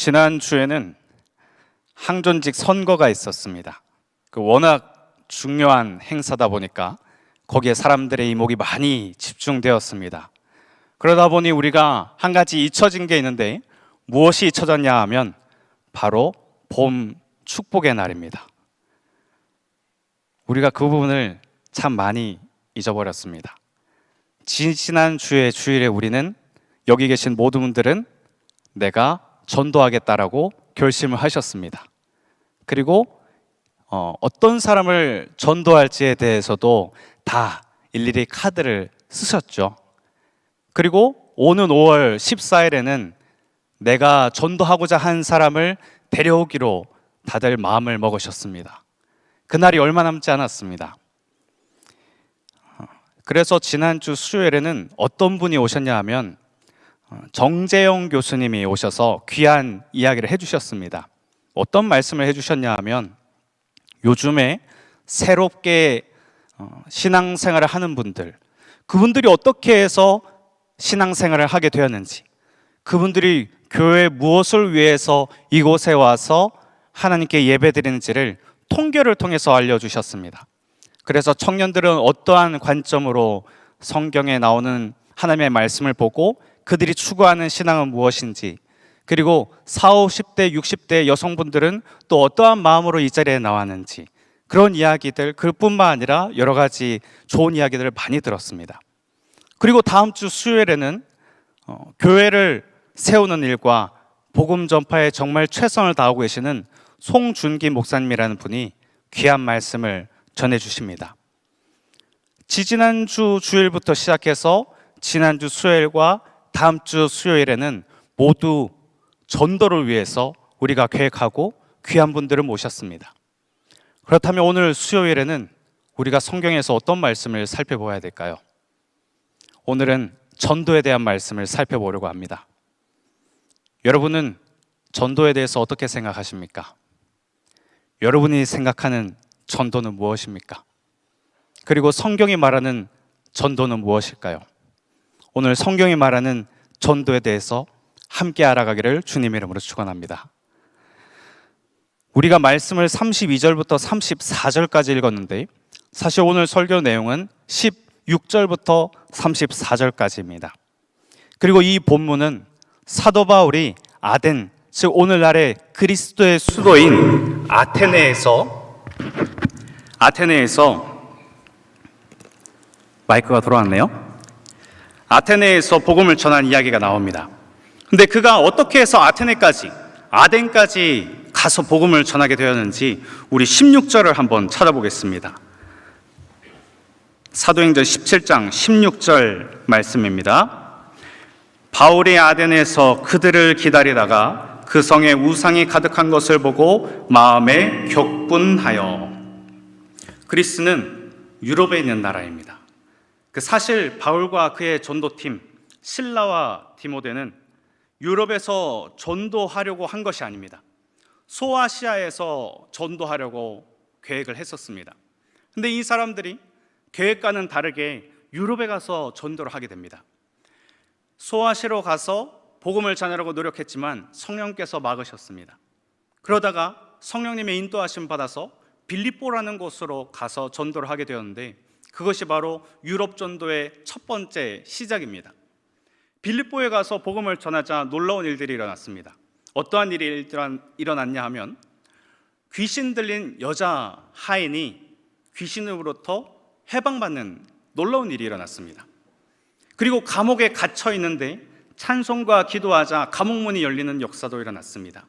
지난주에는 항존직 선거가 있었습니다. 워낙 중요한 행사다 보니까 거기에 사람들의 이목이 많이 집중되었습니다. 그러다 보니 우리가 한 가지 잊혀진 게 있는데 무엇이 잊혀졌냐 하면 바로 봄 축복의 날입니다. 우리가 그 부분을 참 많이 잊어버렸습니다. 지난 주의 주일에 우리는 여기 계신 모든 분들은 내가 전도하겠다라고 결심을 하셨습니다. 그리고 어떤 사람을 전도할지에 대해서도 다 일일이 카드를 쓰셨죠. 그리고 오는 5월 14일에는 내가 전도하고자 한 사람을 데려오기로 다들 마음을 먹으셨습니다. 그날이 얼마 남지 않았습니다. 그래서 지난주 수요일에는 어떤 분이 오셨냐 하면 정재영 교수님이 오셔서 귀한 이야기를 해주셨습니다. 어떤 말씀을 해주셨냐 하면 요즘에 새롭게 신앙생활을 하는 분들, 그분들이 어떻게 해서 신앙생활을 하게 되었는지, 그분들이 교회 무엇을 위해서 이곳에 와서 하나님께 예배드리는지를 통계를 통해서 알려주셨습니다. 그래서 청년들은 어떠한 관점으로 성경에 나오는 하나님의 말씀을 보고 그들이 추구하는 신앙은 무엇인지, 그리고 40, 50대, 60대 여성분들은 또 어떠한 마음으로 이 자리에 나왔는지, 그런 이야기들, 그뿐만 아니라 여러 가지 좋은 이야기들을 많이 들었습니다. 그리고 다음 주 수요일에는 교회를 세우는 일과 복음 전파에 정말 최선을 다하고 계시는 송준기 목사님이라는 분이 귀한 말씀을 전해주십니다. 지지난주 주일부터 시작해서 지난주 수요일과 다음 주 수요일에는 모두 전도를 위해서 우리가 계획하고 귀한 분들을 모셨습니다. 그렇다면 오늘 수요일에는 우리가 성경에서 어떤 말씀을 살펴봐야 될까요? 오늘은 전도에 대한 말씀을 살펴보려고 합니다. 여러분은 전도에 대해서 어떻게 생각하십니까? 여러분이 생각하는 전도는 무엇입니까? 그리고 성경이 말하는 전도는 무엇일까요? 오늘 성경이 말하는 전도에 대해서 함께 알아가기를 주님의 이름으로 축원합니다. 우리가 말씀을 32절부터 34절까지 읽었는데 사실 오늘 설교 내용은 16절부터 34절까지입니다. 그리고 이 본문은 사도 바울이 아덴, 즉 오늘날의 그리스도의 수도인 아테네에서 마이크가 돌아왔네요. 아테네에서 복음을 전한 이야기가 나옵니다. 근데 그가 어떻게 해서 아덴까지 가서 복음을 전하게 되었는지 우리 16절을 한번 찾아보겠습니다. 사도행전 17장 16절 말씀입니다. 바울이 아덴에서 그들을 기다리다가 그 성에 우상이 가득한 것을 보고 마음에 격분하여. 그리스는 유럽에 있는 나라입니다. 사실 바울과 그의 전도팀 실라와 디모데는 유럽에서 전도하려고 한 것이 아닙니다. 소아시아에서 전도하려고 계획을 했었습니다. 근데 이 사람들이 계획과는 다르게 유럽에 가서 전도를 하게 됩니다. 소아시아로 가서 복음을 전하려고 노력했지만 성령께서 막으셨습니다. 그러다가 성령님의 인도하심 받아서 빌립보라는 곳으로 가서 전도를 하게 되었는데 그것이 바로 유럽 전도의 첫 번째 시작입니다. 빌립보에 가서 복음을 전하자 놀라운 일들이 일어났습니다. 어떠한 일이 일어났냐 하면 귀신 들린 여자 하인이 귀신으로부터 해방받는 놀라운 일이 일어났습니다. 그리고 감옥에 갇혀 있는데 찬송과 기도하자 감옥문이 열리는 역사도 일어났습니다.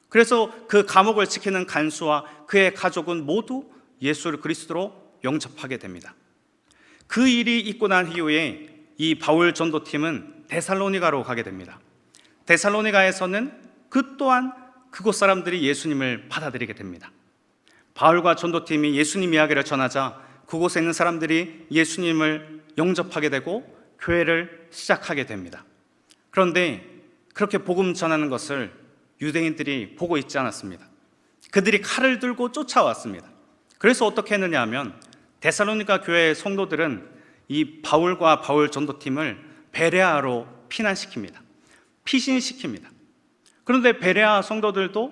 그래서 그 감옥을 지키는 간수와 그의 가족은 모두 예수 그리스도로 영접하게 됩니다. 그 일이 있고 난 이후에 이 바울 전도팀은 데살로니가로 가게 됩니다. 데살로니가에서는 그 또한 그곳 사람들이 예수님을 받아들이게 됩니다. 바울과 전도팀이 예수님 이야기를 전하자 그곳에 있는 사람들이 예수님을 영접하게 되고 교회를 시작하게 됩니다. 그런데 그렇게 복음 전하는 것을 유대인들이 보고 있지 않았습니다. 그들이 칼을 들고 쫓아왔습니다. 그래서 어떻게 했느냐 하면 데살로니가 교회의 성도들은 이 바울과 바울 전도팀을 베레아로 피난시킵니다. 피신시킵니다. 그런데 베레아 성도들도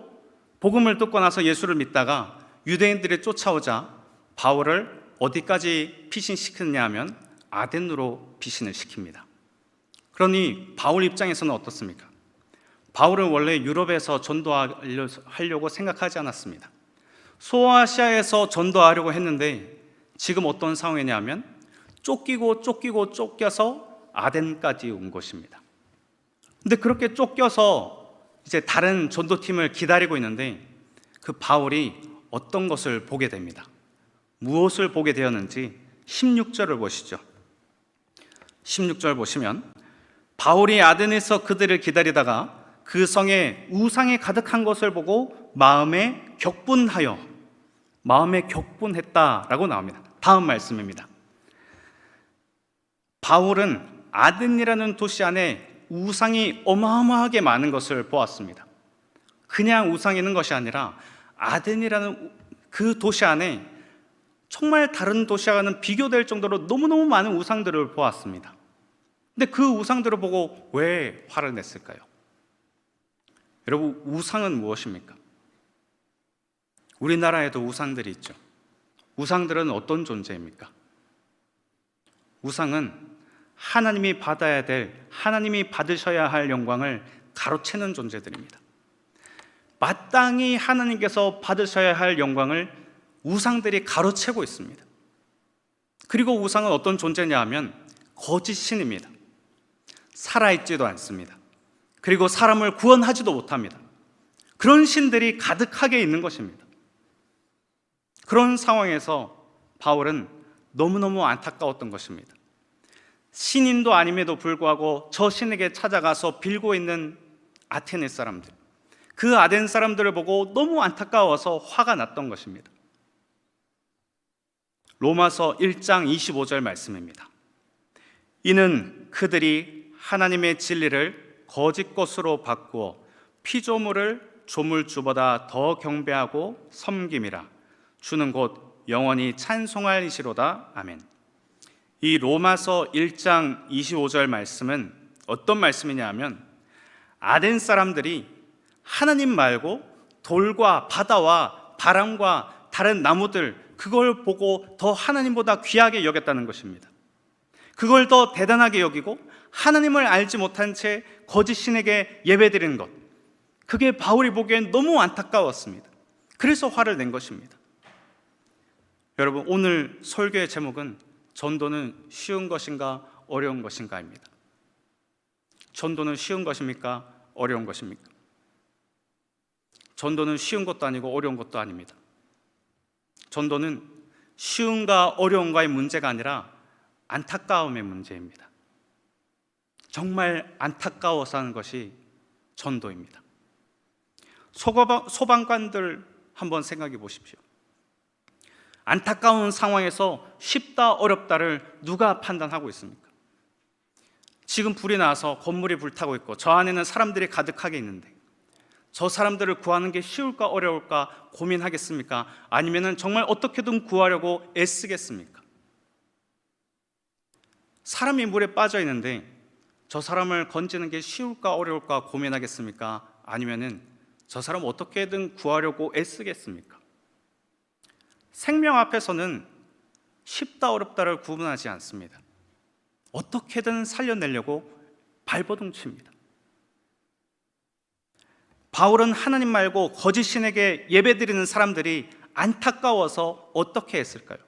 복음을 듣고 나서 예수를 믿다가 유대인들이 쫓아오자 바울을 어디까지 피신시켰냐 하면 아덴으로 피신을 시킵니다. 그러니 바울 입장에서는 어떻습니까? 바울은 원래 유럽에서 전도하려고 생각하지 않았습니다. 소아시아에서 전도하려고 했는데 지금 어떤 상황이냐면 쫓겨서 아덴까지 온 것입니다. 근데 그렇게 쫓겨서 이제 다른 전도팀을 기다리고 있는데 그 바울이 어떤 것을 보게 됩니다. 무엇을 보게 되었는지 16절을 보시죠. 16절 보시면 바울이 아덴에서 그들을 기다리다가 그 성에 우상이 가득한 것을 보고 마음에 격분했다라고 나옵니다. 다음 말씀입니다. 바울은 아덴이라는 도시 안에 우상이 어마어마하게 많은 것을 보았습니다. 그냥 우상이 있는 것이 아니라 아덴이라는 그 도시 안에 정말 다른 도시와는 비교될 정도로 너무너무 많은 우상들을 보았습니다. 근데 그 우상들을 보고 왜 화를 냈을까요? 여러분, 우상은 무엇입니까? 우리나라에도 우상들이 있죠. 우상들은 어떤 존재입니까? 우상은 하나님이 받아야 될, 하나님이 받으셔야 할 영광을 가로채는 존재들입니다. 마땅히 하나님께서 받으셔야 할 영광을 우상들이 가로채고 있습니다. 그리고 우상은 어떤 존재냐 하면 거짓 신입니다. 살아있지도 않습니다. 그리고 사람을 구원하지도 못합니다. 그런 신들이 가득하게 있는 것입니다. 그런 상황에서 바울은 너무너무 안타까웠던 것입니다. 신인도 아님에도 불구하고 저 신에게 찾아가서 빌고 있는 아테네 사람들, 그 아덴 사람들을 보고 너무 안타까워서 화가 났던 것입니다. 로마서 1장 25절 말씀입니다. 이는 그들이 하나님의 진리를 거짓 것으로 바꾸어 피조물을 조물주보다 더 경배하고 섬김이라. 주는 곧 영원히 찬송할 이시로다. 아멘. 이 로마서 1장 25절 말씀은 어떤 말씀이냐 하면 아덴 사람들이 하나님 말고 돌과 바다와 바람과 다른 나무들, 그걸 보고 더 하나님보다 귀하게 여겼다는 것입니다. 그걸 더 대단하게 여기고 하나님을 알지 못한 채 거짓 신에게 예배드리는 것, 그게 바울이 보기엔 너무 안타까웠습니다. 그래서 화를 낸 것입니다. 여러분, 오늘 설교의 제목은 전도는 쉬운 것인가 어려운 것인가입니다. 전도는 쉬운 것입니까? 어려운 것입니까? 전도는 쉬운 것도 아니고 어려운 것도 아닙니다. 전도는 쉬운가 어려운가의 문제가 아니라 안타까움의 문제입니다. 정말 안타까워서 하는 것이 전도입니다. 소방관들 한번 생각해 보십시오. 안타까운 상황에서 쉽다 어렵다를 누가 판단하고 있습니까? 지금 불이 나서 건물이 불타고 있고 저 안에는 사람들이 가득하게 있는데 저 사람들을 구하는 게 쉬울까 어려울까 고민하겠습니까? 아니면은 정말 어떻게든 구하려고 애쓰겠습니까? 사람이 물에 빠져 있는데 저 사람을 건지는 게 쉬울까 어려울까 고민하겠습니까? 아니면은 저 사람 어떻게든 구하려고 애쓰겠습니까? 생명 앞에서는 쉽다 어렵다를 구분하지 않습니다. 어떻게든 살려내려고 발버둥 칩니다. 바울은 하나님 말고 거짓 신에게 예배드리는 사람들이 안타까워서 어떻게 했을까요?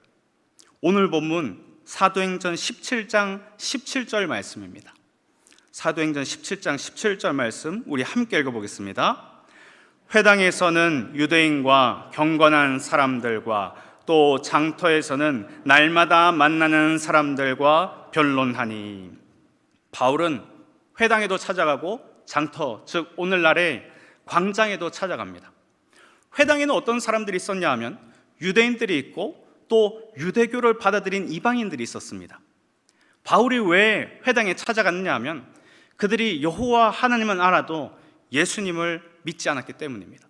오늘 본문 사도행전 17장 17절 말씀입니다. 사도행전 17장 17절 말씀 우리 함께 읽어보겠습니다. 회당에서는 유대인과 경건한 사람들과 또 장터에서는 날마다 만나는 사람들과 변론하니. 바울은 회당에도 찾아가고 장터, 즉 오늘날의 광장에도 찾아갑니다. 회당에는 어떤 사람들이 있었냐 하면 유대인들이 있고 또 유대교를 받아들인 이방인들이 있었습니다. 바울이 왜 회당에 찾아갔느냐 하면 그들이 여호와 하나님은 알아도 예수님을 믿지 않았기 때문입니다.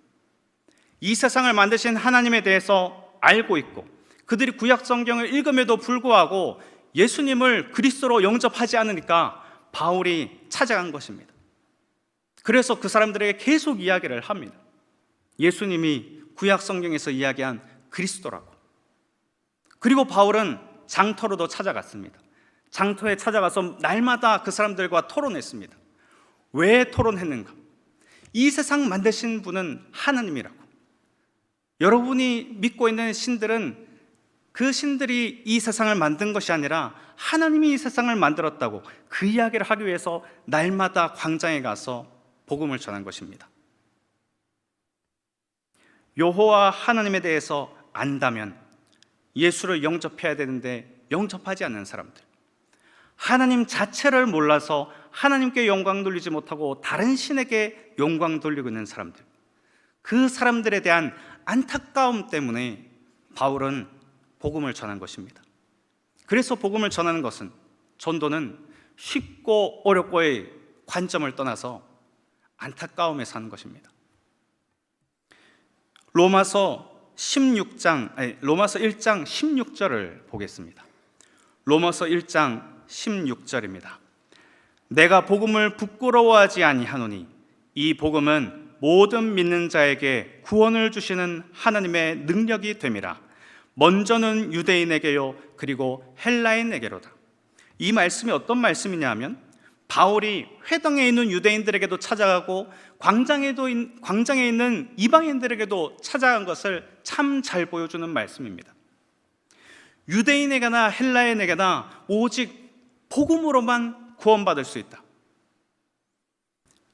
이 세상을 만드신 하나님에 대해서 알고 있고 그들이 구약 성경을 읽음에도 불구하고 예수님을 그리스도로 영접하지 않으니까 바울이 찾아간 것입니다. 그래서 그 사람들에게 계속 이야기를 합니다. 예수님이 구약 성경에서 이야기한 그리스도라고. 그리고 바울은 장터로도 찾아갔습니다. 장터에 찾아가서 날마다 그 사람들과 토론했습니다. 왜 토론했는가? 이 세상 만드신 분은 하나님이라고. 여러분이 믿고 있는 신들은 그 신들이 이 세상을 만든 것이 아니라 하나님이 이 세상을 만들었다고 그 이야기를 하기 위해서 날마다 광장에 가서 복음을 전한 것입니다. 여호와 하나님에 대해서 안다면 예수를 영접해야 되는데 영접하지 않는 사람들, 하나님 자체를 몰라서 하나님께 영광 돌리지 못하고 다른 신에게 영광 돌리고 있는 사람들, 그 사람들에 대한 안타까움 때문에 바울은 복음을 전한 것입니다. 그래서 복음을 전하는 것은, 전도는 쉽고 어렵고의 관점을 떠나서 안타까움에 사는 것입니다. 로마서 1장 16절을 보겠습니다. 로마서 1장 16절입니다. 내가 복음을 부끄러워하지 아니하노니 이 복음은 모든 믿는 자에게 구원을 주시는 하나님의 능력이 됨이라. 먼저는 유대인에게요 그리고 헬라인에게로다. 이 말씀이 어떤 말씀이냐 하면, 바울이 회당에 있는 유대인들에게도 찾아가고 광장에 있는 이방인들에게도 찾아간 것을 참 잘 보여주는 말씀입니다. 유대인에게나 헬라인에게나 오직 복음으로만 구원받을 수 있다.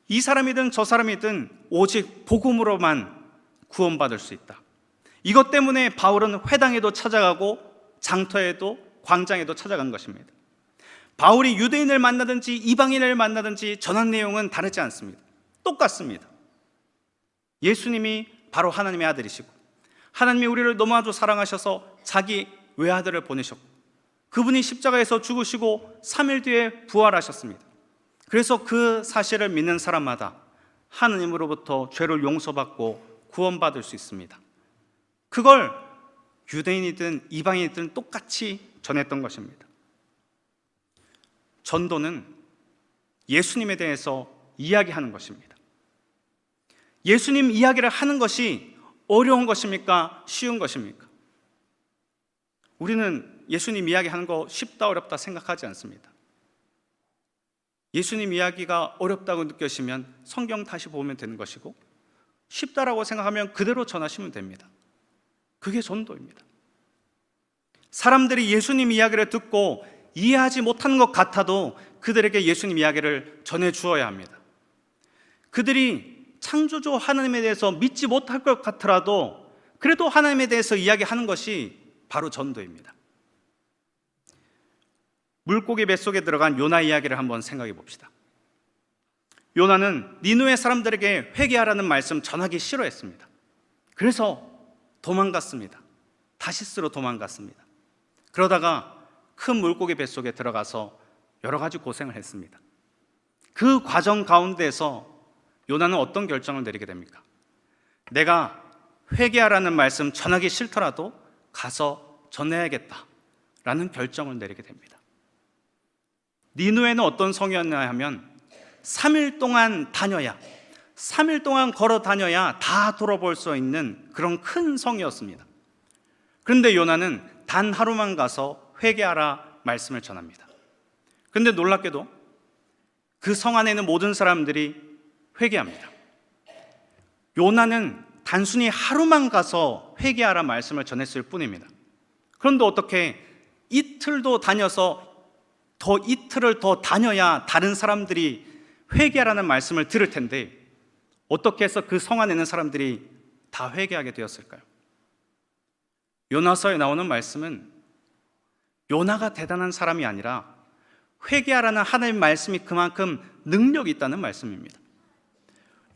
이 사람이든 저 사람이든 오직 복음으로만 구원받을 수 있다. 이것 때문에 바울은 회당에도 찾아가고 장터에도 광장에도 찾아간 것입니다. 바울이 유대인을 만나든지 이방인을 만나든지 전한 내용은 다르지 않습니다. 똑같습니다. 예수님이 바로 하나님의 아들이시고, 하나님이 우리를 너무나도 사랑하셔서 자기 외아들을 보내셨고, 그분이 십자가에서 죽으시고 3일 뒤에 부활하셨습니다. 그래서 그 사실을 믿는 사람마다 하나님으로부터 죄를 용서받고 구원받을 수 있습니다. 그걸 유대인이든 이방인이든 똑같이 전했던 것입니다. 전도는 예수님에 대해서 이야기하는 것입니다. 예수님 이야기를 하는 것이 어려운 것입니까? 쉬운 것입니까? 우리는 예수님 이야기하는 거 쉽다 어렵다 생각하지 않습니다. 예수님 이야기가 어렵다고 느껴지면 성경 다시 보면 되는 것이고, 쉽다라고 생각하면 그대로 전하시면 됩니다. 그게 전도입니다. 사람들이 예수님 이야기를 듣고 이해하지 못하는 것 같아도 그들에게 예수님 이야기를 전해 주어야 합니다. 그들이 창조주 하나님에 대해서 믿지 못할 것 같더라도 그래도 하나님에 대해서 이야기하는 것이 바로 전도입니다. 물고기 뱃속에 들어간 요나 이야기를 한번 생각해 봅시다. 요나는 니느웨 사람들에게 회개하라는 말씀 전하기 싫어했습니다. 그래서 도망갔습니다. 다시스로 도망갔습니다. 그러다가 큰 물고기 뱃속에 들어가서 여러 가지 고생을 했습니다. 그 과정 가운데서 요나는 어떤 결정을 내리게 됩니까? 내가 회개하라는 말씀 전하기 싫더라도 가서 전해야겠다라는 결정을 내리게 됩니다. 니느웨는 어떤 성이었냐 하면 3일 동안 다녀야, 3일 동안 걸어 다녀야 다 돌아볼 수 있는 그런 큰 성이었습니다. 그런데 요나는 단 하루만 가서 회개하라 말씀을 전합니다. 그런데 놀랍게도 그 성 안에 있는 모든 사람들이 회개합니다. 요나는 단순히 하루만 가서 회개하라 말씀을 전했을 뿐입니다. 그런데 어떻게 이틀도 다녀서 이틀을 더 다녀야 다른 사람들이 회개하라는 말씀을 들을 텐데 어떻게 해서 그 성 안에 있는 사람들이 다 회개하게 되었을까요? 요나서에 나오는 말씀은 요나가 대단한 사람이 아니라 회개하라는 하나님의 말씀이 그만큼 능력이 있다는 말씀입니다.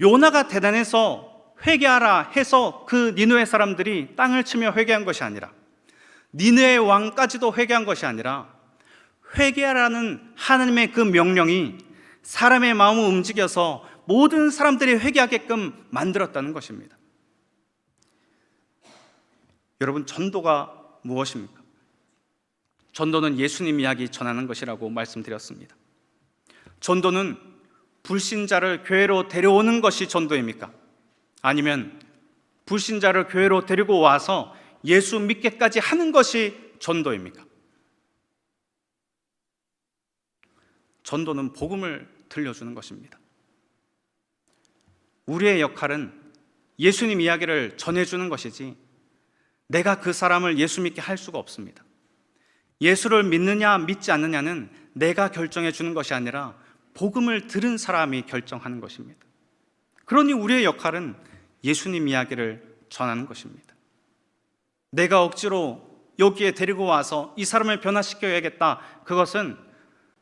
요나가 대단해서 회개하라 해서 그 니느웨 사람들이 땅을 치며 회개한 것이 아니라, 니느웨 왕까지도 회개한 것이 아니라, 회개하라는 하나님의 그 명령이 사람의 마음을 움직여서 모든 사람들이 회개하게끔 만들었다는 것입니다. 여러분, 전도가 무엇입니까? 전도는 예수님 이야기 전하는 것이라고 말씀드렸습니다. 전도는 불신자를 교회로 데려오는 것이 전도입니까? 아니면 불신자를 교회로 데리고 와서 예수 믿게까지 하는 것이 전도입니까? 전도는 복음을 들려주는 것입니다. 우리의 역할은 예수님 이야기를 전해주는 것이지 내가 그 사람을 예수 믿게 할 수가 없습니다. 예수를 믿느냐 믿지 않느냐는 내가 결정해 주는 것이 아니라 복음을 들은 사람이 결정하는 것입니다. 그러니 우리의 역할은 예수님 이야기를 전하는 것입니다. 내가 억지로 여기에 데리고 와서 이 사람을 변화시켜야겠다, 그것은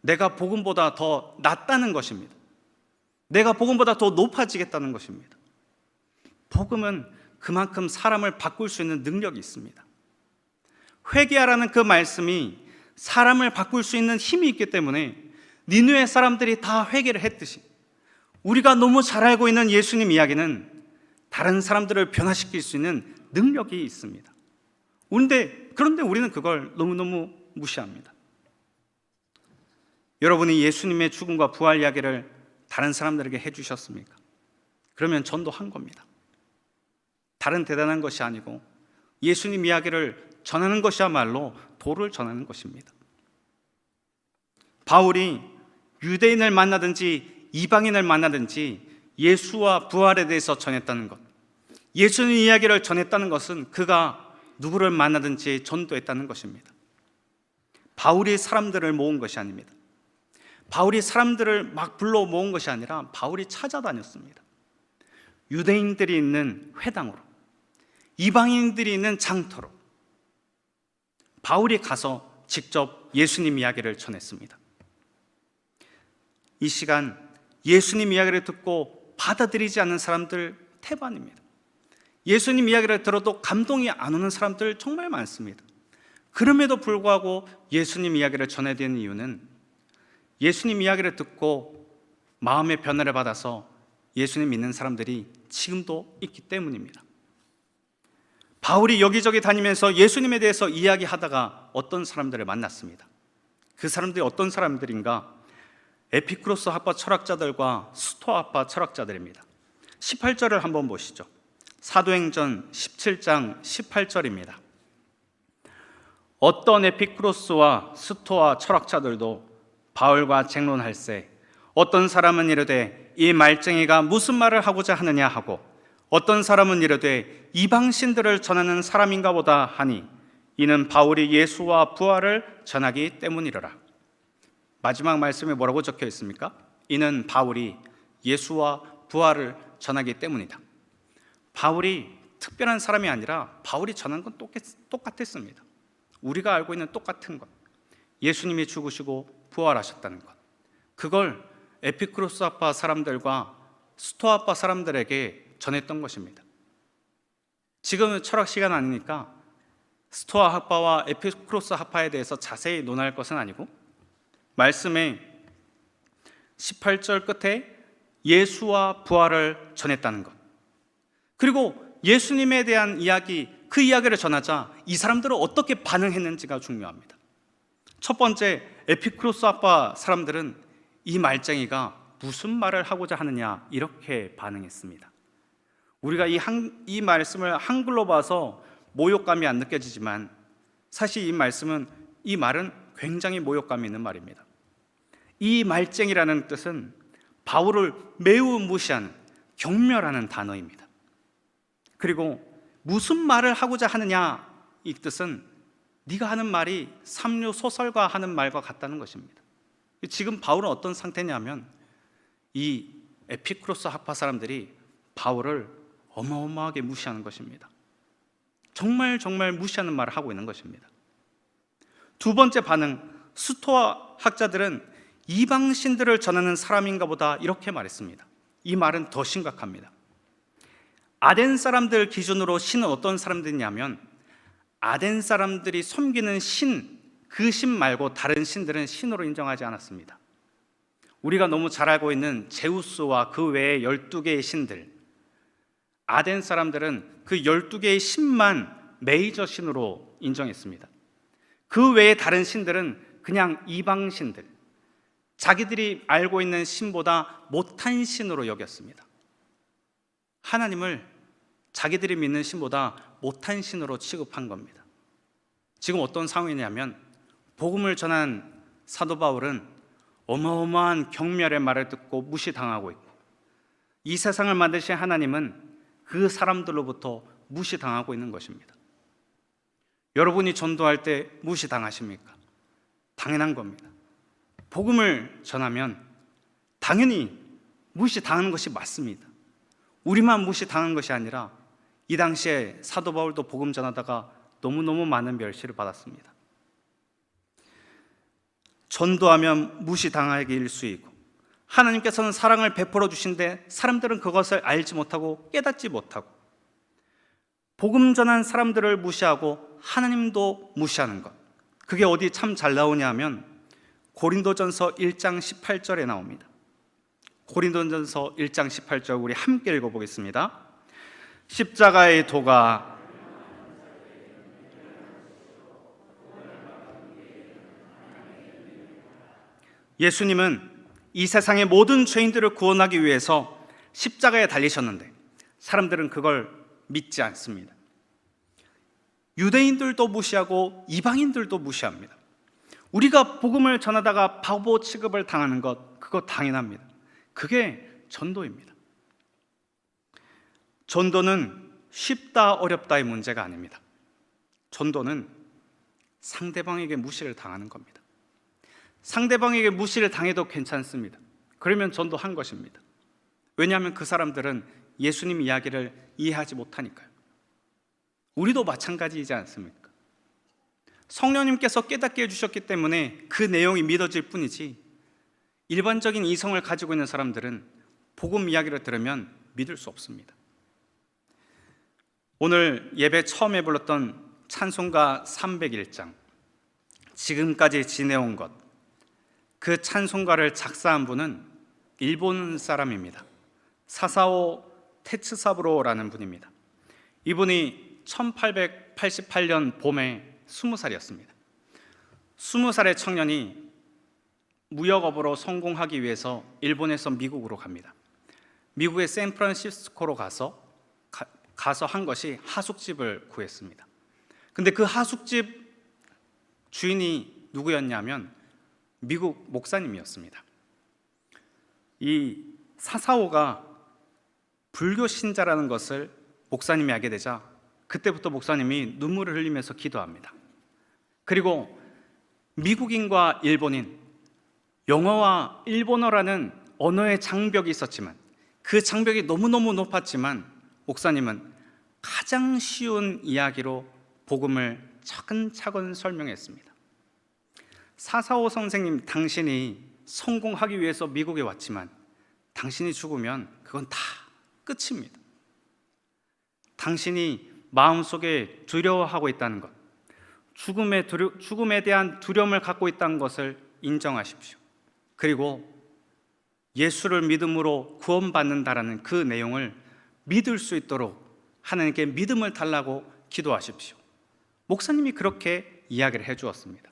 내가 복음보다 더 낫다는 것입니다. 내가 복음보다 더 높아지겠다는 것입니다. 복음은 그만큼 사람을 바꿀 수 있는 능력이 있습니다. 회개하라는 그 말씀이 사람을 바꿀 수 있는 힘이 있기 때문에 니느웨 사람들이 다 회개를 했듯이 우리가 너무 잘 알고 있는 예수님 이야기는 다른 사람들을 변화시킬 수 있는 능력이 있습니다. 그런데 우리는 그걸 너무너무 무시합니다. 여러분이 예수님의 죽음과 부활 이야기를 다른 사람들에게 해주셨습니까? 그러면 전도한 겁니다. 다른 대단한 것이 아니고 예수님 이야기를 전하는 것이야말로 도를 전하는 것입니다. 바울이 유대인을 만나든지 이방인을 만나든지 예수와 부활에 대해서 전했다는 것, 예수님 이야기를 전했다는 것은 그가 누구를 만나든지 전도했다는 것입니다. 바울이 사람들을 모은 것이 아닙니다. 바울이 사람들을 막 불러 모은 것이 아니라 바울이 찾아다녔습니다. 유대인들이 있는 회당으로, 이방인들이 있는 장터로 바울이 가서 직접 예수님 이야기를 전했습니다. 이 시간 예수님 이야기를 듣고 받아들이지 않는 사람들 태반입니다. 예수님 이야기를 들어도 감동이 안 오는 사람들 정말 많습니다. 그럼에도 불구하고 예수님 이야기를 전해야 되는 이유는 예수님 이야기를 듣고 마음의 변화를 받아서 예수님 믿는 사람들이 지금도 있기 때문입니다. 바울이 여기저기 다니면서 예수님에 대해서 이야기하다가 어떤 사람들을 만났습니다. 그 사람들이 어떤 사람들인가? 에피쿠로스 학파 철학자들과 스토아 학파 철학자들입니다. 18절을 한번 보시죠. 사도행전 17장 18절입니다. 어떤 에피쿠로스와 스토아 철학자들도 바울과 쟁론할세 어떤 사람은 이르되 이 말쟁이가 무슨 말을 하고자 하느냐 하고 어떤 사람은 이르되 이방신들을 전하는 사람인가 보다 하니 이는 바울이 예수와 부활을 전하기 때문이로라. 마지막 말씀에 뭐라고 적혀 있습니까? 이는 바울이 예수와 부활을 전하기 때문이다. 바울이 특별한 사람이 아니라 바울이 전한 건 똑같았습니다. 우리가 알고 있는 똑같은 것, 예수님이 죽으시고 부활하셨다는 것, 그걸 에피쿠로스 학파 사람들과 스토아 학파 사람들에게 전했던 것입니다. 지금은 철학 시간 아니니까 스토아 학파와 에피쿠로스 학파에 대해서 자세히 논할 것은 아니고 말씀에 18절 끝에 예수와 부활을 전했다는 것, 그리고 예수님에 대한 이야기, 그 이야기를 전하자 이 사람들은 어떻게 반응했는지가 중요합니다. 첫 번째, 에피쿠로스 학파 사람들은 이 말쟁이가 무슨 말을 하고자 하느냐 이렇게 반응했습니다. 우리가 이 말씀을 한글로 봐서 모욕감이 안 느껴지지만 사실 이 말은 굉장히 모욕감이 있는 말입니다. 이 말쟁이라는 뜻은 바울을 매우 무시하는, 경멸하는 단어입니다. 그리고 무슨 말을 하고자 하느냐, 이 뜻은 네가 하는 말이 삼류 소설가 하는 말과 같다는 것입니다. 지금 바울은 어떤 상태냐면 이 에피쿠로스 학파 사람들이 바울을 어마어마하게 무시하는 것입니다. 정말 무시하는 말을 하고 있는 것입니다. 두 번째 반응, 스토아 학자들은 이방신들을 전하는 사람인가 보다 이렇게 말했습니다. 이 말은 더 심각합니다. 아덴 사람들 기준으로 신은 어떤 사람들이냐면 아덴 사람들이 섬기는 신, 그 신 말고 다른 신들은 신으로 인정하지 않았습니다. 우리가 너무 잘 알고 있는 제우스와 그 외의 12개의 신들, 아덴 사람들은 그 12개의 신만 메이저 신으로 인정했습니다. 그 외의 다른 신들은 그냥 이방 신들, 자기들이 알고 있는 신보다 못한 신으로 여겼습니다. 하나님을 자기들이 믿는 신보다 못한 신으로 취급한 겁니다. 지금 어떤 상황이냐면 복음을 전한 사도 바울은 어마어마한 경멸의 말을 듣고 무시당하고 있고, 이 세상을 만드신 하나님은 그 사람들로부터 무시당하고 있는 것입니다. 여러분이 전도할 때 무시당하십니까? 당연한 겁니다. 복음을 전하면 당연히 무시당하는 것이 맞습니다. 우리만 무시당한 것이 아니라 이 당시에 사도 바울도 복음 전하다가 너무너무 많은 멸시를 받았습니다. 전도하면 무시당하기 일쑤이고, 하나님께서는 사랑을 베풀어 주신데 사람들은 그것을 알지 못하고 깨닫지 못하고, 복음 전한 사람들을 무시하고 하나님도 무시하는 것, 그게 어디 참 잘 나오냐 하면 고린도전서 1장 18절에 나옵니다. 고린도전서 1장 18절 우리 함께 읽어보겠습니다. 십자가의 도가 예수님은 이 세상의 모든 죄인들을 구원하기 위해서 십자가에 달리셨는데 사람들은 그걸 믿지 않습니다. 유대인들도 무시하고 이방인들도 무시합니다. 우리가 복음을 전하다가 바보 취급을 당하는 것, 그거 당연합니다. 그게 전도입니다. 전도는 쉽다 어렵다의 문제가 아닙니다. 전도는 상대방에게 무시를 당하는 겁니다. 상대방에게 무시를 당해도 괜찮습니다. 그러면 전도한 것입니다. 왜냐하면 그 사람들은 예수님 이야기를 이해하지 못하니까요. 우리도 마찬가지이지 않습니까? 성령님께서 깨닫게 해주셨기 때문에 그 내용이 믿어질 뿐이지, 일반적인 이성을 가지고 있는 사람들은 복음 이야기를 들으면 믿을 수 없습니다. 오늘 예배 처음에 불렀던 찬송가 301장, 지금까지 지내온 것, 그 찬송가를 작사한 분은 일본 사람입니다. 사사오 테츠사부로라는 분입니다. 이분이 1888년 봄에 20살이었습니다. 20살의 청년이 무역업으로 성공하기 위해서 일본에서 미국으로 갑니다. 미국의 샌프란시스코로 가서 한 것이 하숙집을 구했습니다. 근데 그 하숙집 주인이 누구였냐면 미국 목사님이었습니다. 이 사사오가 불교 신자라는 것을 목사님이 알게 되자 그때부터 목사님이 눈물을 흘리면서 기도합니다. 그리고 미국인과 일본인, 영어와 일본어라는 언어의 장벽이 있었지만 그 장벽이 너무너무 높았지만 목사님은 가장 쉬운 이야기로 복음을 차근차근 설명했습니다. 사사오 선생님, 당신이 성공하기 위해서 미국에 왔지만 당신이 죽으면 그건 다 끝입니다. 당신이 마음속에 두려워하고 있다는 것, 죽음에 대한 두려움을 갖고 있다는 것을 인정하십시오. 그리고 예수를 믿음으로 구원받는다라는 그 내용을 믿을 수 있도록 하나님께 믿음을 달라고 기도하십시오. 목사님이 그렇게 이야기를 해주었습니다.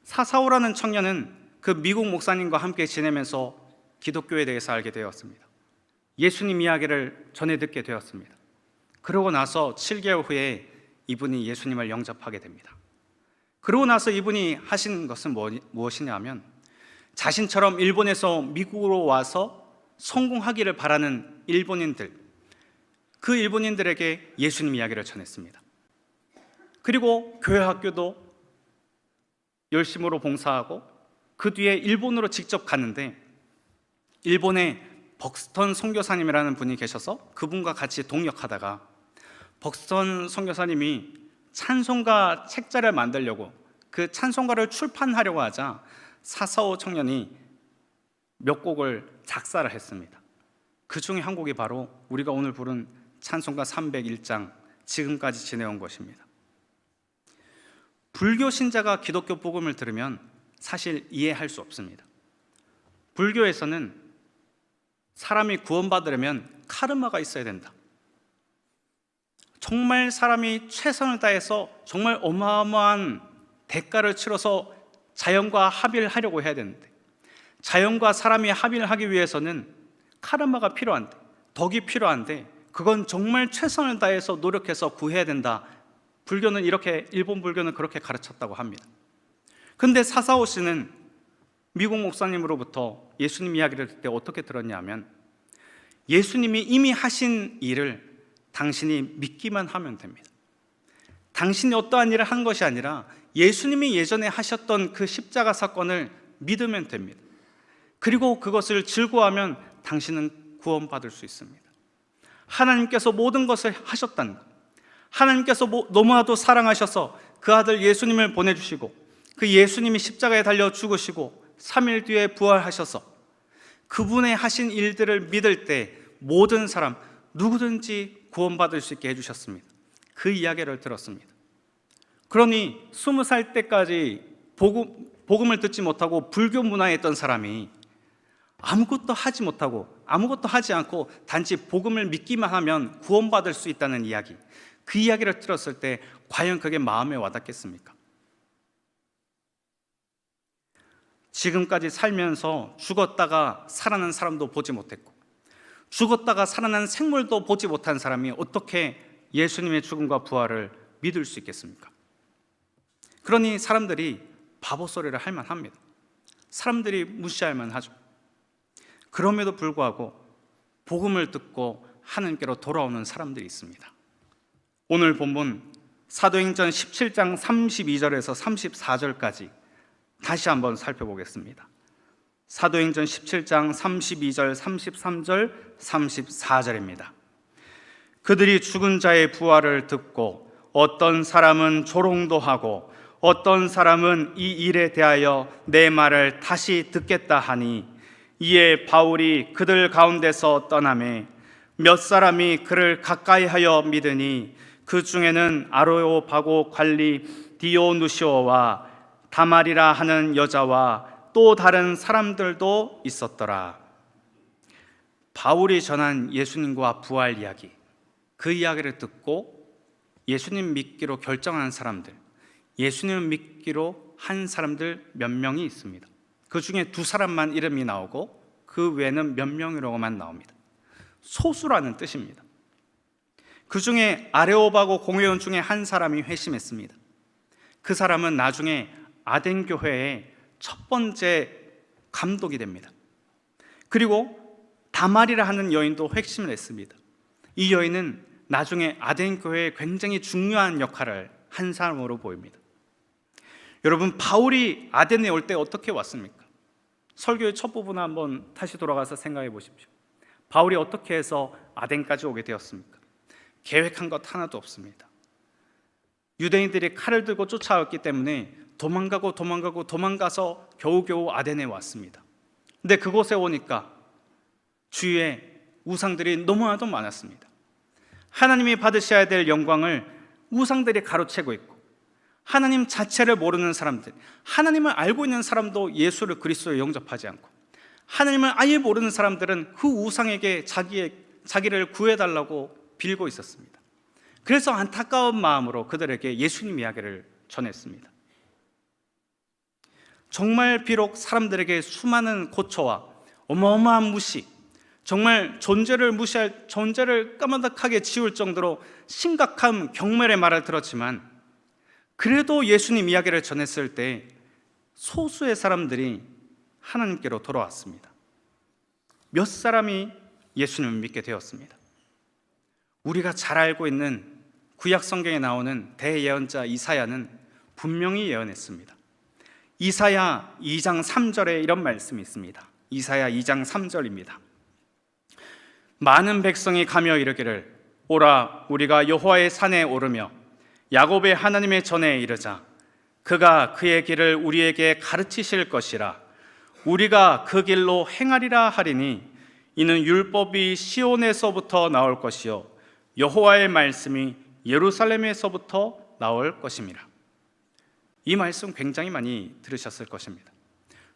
사사오라는 청년은 그 미국 목사님과 함께 지내면서 기독교에 대해서 알게 되었습니다. 예수님 이야기를 전해 듣게 되었습니다. 그러고 나서 7개월 후에 이분이 예수님을 영접하게 됩니다. 그러고 나서 이분이 하신 것은 무엇이냐 하면 자신처럼 일본에서 미국으로 와서 성공하기를 바라는 일본인들, 그 일본인들에게 예수님 이야기를 전했습니다. 그리고 교회 학교도 열심으로 봉사하고 그 뒤에 일본으로 직접 갔는데 일본에 벅스턴 선교사님이라는 분이 계셔서 그분과 같이 동역하다가 벅스턴 선교사님이 찬송가 책자를 만들려고 그 찬송가를 출판하려고 하자 사사오 청년이 몇 곡을 작사를 했습니다. 그 중에 한 곡이 바로 우리가 오늘 부른 찬송가 301장 지금까지 지내온 것입니다. 불교 신자가 기독교 복음을 들으면 사실 이해할 수 없습니다. 불교에서는 사람이 구원받으려면 카르마가 있어야 된다. 정말 사람이 최선을 다해서 정말 어마어마한 대가를 치러서 자연과 합의를 하려고 해야 되는데 자연과 사람이 합의를 하기 위해서는 카르마가 필요한데, 덕이 필요한데, 그건 정말 최선을 다해서 노력해서 구해야 된다. 불교는 이렇게, 일본 불교는 그렇게 가르쳤다고 합니다. 근데 사사오 씨는 미국 목사님으로부터 예수님 이야기를 듣을 때 어떻게 들었냐면, 예수님이 이미 하신 일을 당신이 믿기만 하면 됩니다. 당신이 어떠한 일을 한 것이 아니라 예수님이 예전에 하셨던 그 십자가 사건을 믿으면 됩니다. 그리고 그것을 즐거워하면 당신은 구원받을 수 있습니다. 하나님께서 모든 것을 하셨다는 것, 하나님께서 너무나도 사랑하셔서 그 아들 예수님을 보내주시고, 그 예수님이 십자가에 달려 죽으시고 3일 뒤에 부활하셔서 그분의 하신 일들을 믿을 때 모든 사람 누구든지 구원받을 수 있게 해주셨습니다. 그 이야기를 들었습니다. 그러니 20살 때까지 복음을 듣지 못하고 불교 문화에 있던 사람이 아무것도 하지 못하고 아무것도 하지 않고 단지 복음을 믿기만 하면 구원받을 수 있다는 이야기, 그 이야기를 들었을 때 과연 그게 마음에 와닿겠습니까? 지금까지 살면서 죽었다가 살아난 사람도 보지 못했고, 죽었다가 살아난 생물도 보지 못한 사람이 어떻게 예수님의 죽음과 부활을 믿을 수 있겠습니까? 그러니 사람들이 바보 소리를 할 만합니다. 사람들이 무시할 만하죠. 그럼에도 불구하고 복음을 듣고 하나님께로 돌아오는 사람들이 있습니다. 오늘 본문 사도행전 17장 32절에서 34절까지 다시 한번 살펴보겠습니다. 사도행전 17장 32절, 33절, 34절입니다. 그들이 죽은 자의 부활을 듣고 어떤 사람은 조롱도 하고 어떤 사람은 이 일에 대하여 내 말을 다시 듣겠다 하니, 이에 바울이 그들 가운데서 떠나매 몇 사람이 그를 가까이하여 믿으니 그 중에는 아레오바고 관리 디오누시오와 다말이라 하는 여자와 또 다른 사람들도 있었더라. 바울이 전한 예수님과 부활 이야기, 그 이야기를 듣고 예수님 믿기로 결정한 사람들, 예수님을 믿기로 한 사람들 몇 명이 있습니다. 그 중에 2사람만 이름이 나오고 그 외에는 몇 명이라고만 나옵니다. 소수라는 뜻입니다. 그 중에 아레오바고 공회원 중에 한 사람이 회심했습니다. 그 사람은 나중에 아덴 교회의 첫 번째 감독이 됩니다. 그리고 다말이라 하는 여인도 회심을 했습니다. 이 여인은 나중에 아덴 교회에 굉장히 중요한 역할을 한 사람으로 보입니다. 여러분, 바울이 아덴에 올 때 어떻게 왔습니까? 설교의 첫 부분 한번 다시 돌아가서 생각해 보십시오. 바울이 어떻게 해서 아덴까지 오게 되었습니까? 계획한 것 하나도 없습니다. 유대인들이 칼을 들고 쫓아왔기 때문에 도망가서 겨우겨우 아덴에 왔습니다. 근데 그곳에 오니까 주위에 우상들이 너무나도 많았습니다. 하나님이 받으셔야 될 영광을 우상들이 가로채고 있고, 하나님 자체를 모르는 사람들, 하나님을 알고 있는 사람도 예수를 그리스도에 영접하지 않고, 하나님을 아예 모르는 사람들은 그 우상에게 자기를 구해달라고 빌고 있었습니다. 그래서 안타까운 마음으로 그들에게 예수님 이야기를 전했습니다. 정말 비록 사람들에게 수많은 고초와 어마어마한 무시, 정말 존재를 까마득하게 지울 정도로 심각한 경멸의 말을 들었지만, 그래도 예수님 이야기를 전했을 때 소수의 사람들이 하나님께로 돌아왔습니다. 몇 사람이 예수님을 믿게 되었습니다. 우리가 잘 알고 있는 구약 성경에 나오는 대예언자 이사야는 분명히 예언했습니다. 이사야 2장 3절에 이런 말씀이 있습니다. 이사야 2장 3절입니다. 많은 백성이 가며 이르기를, 오라, 우리가 여호와의 산에 오르며 야곱의 하나님의 전에 이르자. 그가 그의 길을 우리에게 가르치실 것이라. 우리가 그 길로 행하리라 하리니, 이는 율법이 시온에서부터 나올 것이요 여호와의 말씀이 예루살렘에서부터 나올 것임이라. 이 말씀 굉장히 많이 들으셨을 것입니다.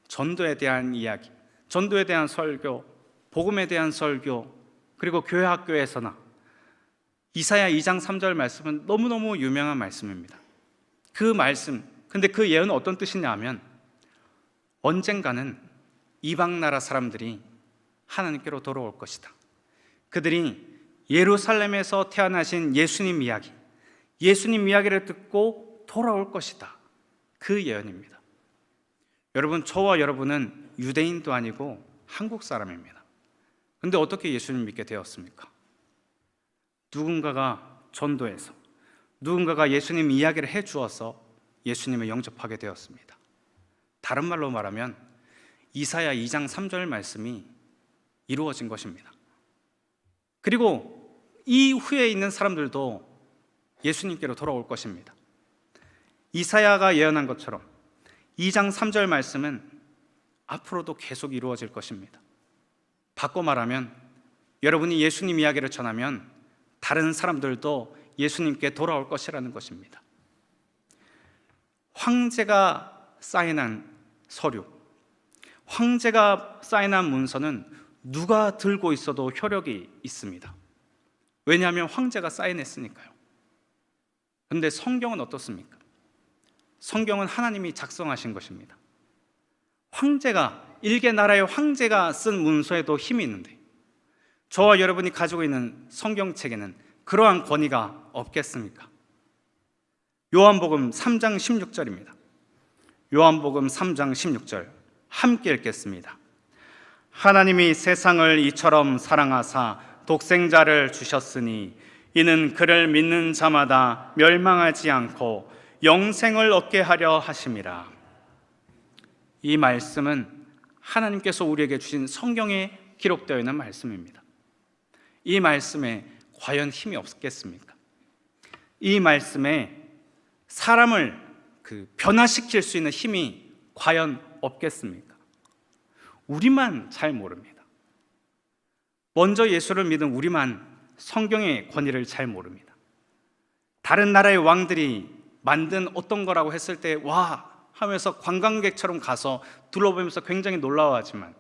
전도에 대한 이야기, 전도에 대한 설교, 복음에 대한 설교, 그리고 교회 학교에서나 이사야 2장 3절 말씀은 너무너무 유명한 말씀입니다. 그 말씀, 근데 그 예언은 어떤 뜻이냐 하면, 언젠가는 이방 나라 사람들이 하나님께로 돌아올 것이다. 그들이 예루살렘에서 태어나신 예수님 이야기를 듣고 돌아올 것이다. 그 예언입니다. 여러분, 저와 여러분은 유대인도 아니고 한국 사람입니다. 그런데 어떻게 예수님 믿게 되었습니까? 누군가가 전도해서, 누군가가 예수님 이야기를 해주어서 예수님을 영접하게 되었습니다. 다른 말로 말하면 이사야 2장 3절 말씀이 이루어진 것입니다. 그리고 이 후에 있는 사람들도 예수님께로 돌아올 것입니다. 이사야가 예언한 것처럼 2장 3절 말씀은 앞으로도 계속 이루어질 것입니다. 바꿔 말하면 여러분이 예수님 이야기를 전하면 다른 사람들도 예수님께 돌아올 것이라는 것입니다. 황제가 사인한 서류, 황제가 사인한 문서는 누가 들고 있어도 효력이 있습니다. 왜냐하면 황제가 사인했으니까요. 그런데 성경은 어떻습니까? 성경은 하나님이 작성하신 것입니다. 일개 나라의 황제가 쓴 문서에도 힘이 있는데 저와 여러분이 가지고 있는 성경책에는 그러한 권위가 없겠습니까? 요한복음 3장 16절입니다. 요한복음 3장 16절 함께 읽겠습니다. 하나님이 세상을 이처럼 사랑하사 독생자를 주셨으니 이는 그를 믿는 자마다 멸망하지 않고 영생을 얻게 하려 하심이라. 이 말씀은 하나님께서 우리에게 주신 성경에 기록되어 있는 말씀입니다. 이 말씀에 과연 힘이 없겠습니까? 이 말씀에 사람을 변화시킬 수 있는 힘이 과연 없겠습니까? 우리만 잘 모릅니다. 먼저 예수를 믿은 우리만 성경의 권위를 잘 모릅니다. 다른 나라의 왕들이 만든 어떤 거라고 했을 때 와 하면서 관광객처럼 가서 둘러보면서 굉장히 놀라워하지만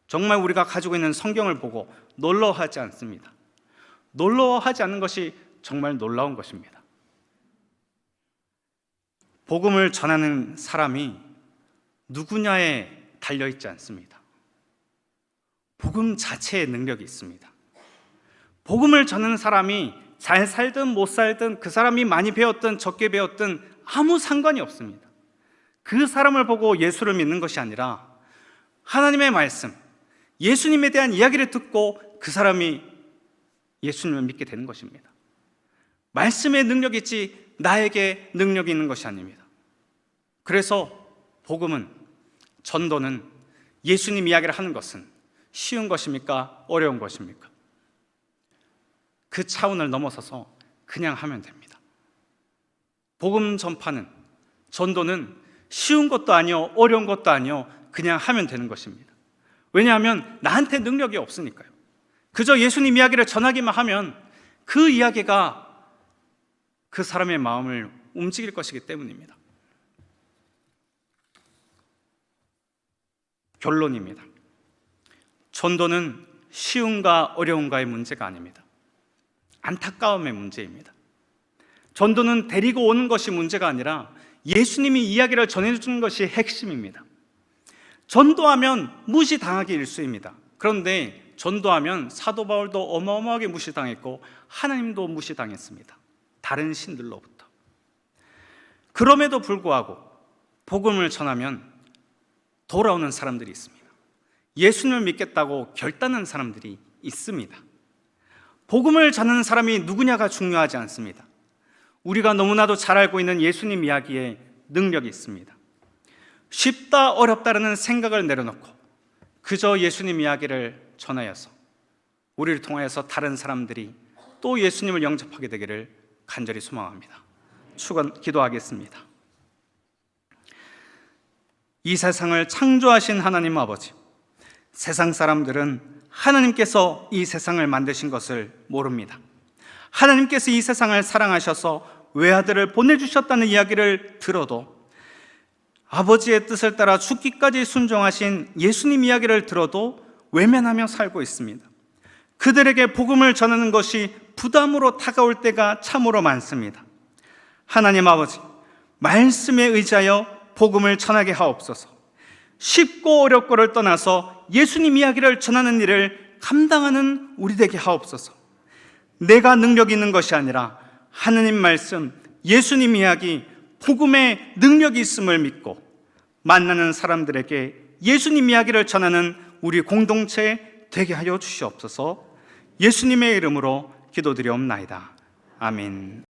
정말 우리가 가지고 있는 성경을 보고 놀라워하지 않습니다. 놀라워하지 않는 것이 정말 놀라운 것입니다. 복음을 전하는 사람이 누구냐에 달려있지 않습니다. 복음 자체의 능력이 있습니다. 복음을 전하는 사람이 잘 살든 못 살든 그 사람이 많이 배웠든 적게 배웠든 아무 상관이 없습니다. 그 사람을 보고 예수를 믿는 것이 아니라 하나님의 말씀, 예수님에 대한 이야기를 듣고 그 사람이 예수님을 믿게 되는 것입니다. 말씀에 능력이 있지 나에게 능력이 있는 것이 아닙니다. 그래서 복음은, 전도는, 예수님 이야기를 하는 것은 쉬운 것입니까? 어려운 것입니까? 그 차원을 넘어서서 그냥 하면 됩니다. 복음 전파는, 전도는 쉬운 것도 아니요 어려운 것도 아니요 그냥 하면 되는 것입니다. 왜냐하면 나한테 능력이 없으니까요. 그저 예수님 이야기를 전하기만 하면 그 이야기가 그 사람의 마음을 움직일 것이기 때문입니다. 결론입니다. 전도는 쉬운가 어려운가의 문제가 아닙니다. 안타까움의 문제입니다. 전도는 데리고 오는 것이 문제가 아니라 예수님이 이야기를 전해주는 것이 핵심입니다. 전도하면 무시당하기 일쑤입니다. 그런데 전도하면 사도 바울도 어마어마하게 무시당했고 하나님도 무시당했습니다. 다른 신들로부터. 그럼에도 불구하고 복음을 전하면 돌아오는 사람들이 있습니다. 예수님을 믿겠다고 결단한 사람들이 있습니다. 복음을 전하는 사람이 누구냐가 중요하지 않습니다. 우리가 너무나도 잘 알고 있는 예수님 이야기에 능력이 있습니다. 쉽다 어렵다라는 생각을 내려놓고 그저 예수님 이야기를 전하여서 우리를 통하여서 다른 사람들이 또 예수님을 영접하게 되기를 간절히 소망합니다. 기도하겠습니다. 이 세상을 창조하신 하나님 아버지, 세상 사람들은 하나님께서 이 세상을 만드신 것을 모릅니다. 하나님께서 이 세상을 사랑하셔서 외아들을 보내주셨다는 이야기를 들어도, 아버지의 뜻을 따라 죽기까지 순종하신 예수님 이야기를 들어도 외면하며 살고 있습니다. 그들에게 복음을 전하는 것이 부담으로 다가올 때가 참으로 많습니다. 하나님 아버지, 말씀에 의지하여 복음을 전하게 하옵소서. 쉽고 어렵고를 떠나서 예수님 이야기를 전하는 일을 감당하는 우리 되게 하옵소서. 내가 능력 있는 것이 아니라 하느님 말씀, 예수님 이야기, 복음의 능력이 있음을 믿고 만나는 사람들에게 예수님 이야기를 전하는 우리 공동체 되게 하여 주시옵소서. 예수님의 이름으로 기도드리옵나이다. 아멘.